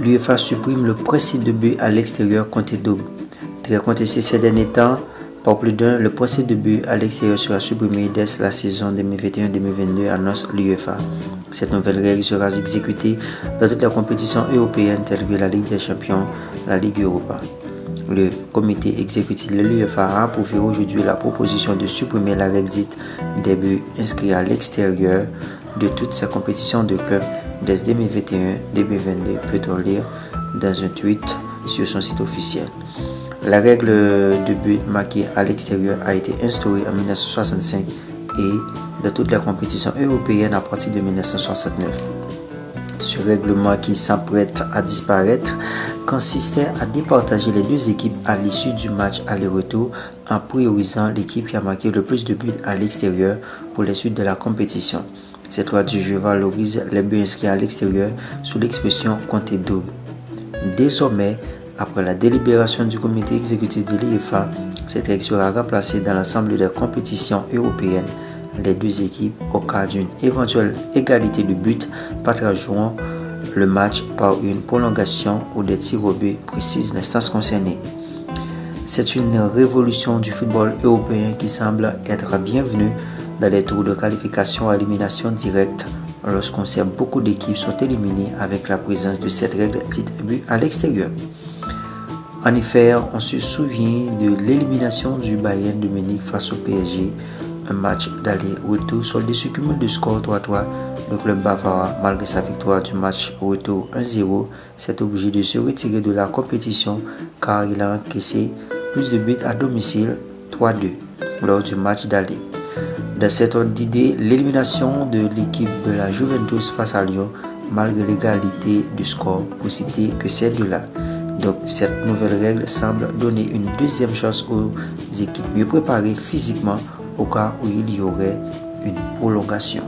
l'UEFA supprime le principe de but à l'extérieur compté double. Très contesté ces derniers temps par plus d'un, le principe de but à l'extérieur sera supprimé dès la saison 2021-2022, annonce l'UEFA. Cette nouvelle règle sera exécutée dans toutes les compétitions européennes telles que la Ligue des Champions, la Ligue Europa. Le comité exécutif de l'UEFA a approuvé aujourd'hui la proposition de supprimer la règle dite des buts inscrits à l'extérieur de toutes ces compétitions de clubs dès 2021-2022, peut-on lire dans un tweet sur son site officiel. La règle de but marqué à l'extérieur a été instaurée en 1965 et dans toutes les compétitions européennes à partir de 1969. Ce règlement qui s'apprête à disparaître consistait à départager les deux équipes à l'issue du match aller-retour en priorisant l'équipe qui a marqué le plus de buts à l'extérieur pour les suites de la compétition. Cette loi du jeu valorise les buts inscrits à l'extérieur sous l'expression compté double. Désormais, après la délibération du comité exécutif de l'UEFA, cette règle sera remplacée dans l'ensemble des compétitions européennes. Les deux équipes, au cas d'une éventuelle égalité de buts, partageront le match par une prolongation ou des tirs au but, précise l'instance concernée. C'est une révolution du football européen qui semble être bienvenue dans les tours de qualification à élimination directe lorsqu'on sait beaucoup d'équipes sont éliminées avec la présence de cette règle dite but à l'extérieur. En effet, on se souvient de l'élimination du Bayern de Munich face au PSG, un match d'aller-retour soldé sur cumul de score 3-3. Le club bavarois, malgré sa victoire du match retour 1-0, s'est obligé de se retirer de la compétition car il a encaissé plus de buts à domicile, 3-2, lors du match d'aller. Dans cet ordre d'idée, l'élimination de l'équipe de la Juventus face à Lyon, malgré l'égalité du score, pour citer que ces deux-là. Donc cette nouvelle règle semble donner une deuxième chance aux équipes mieux préparées physiquement au cas où il y aurait une prolongation.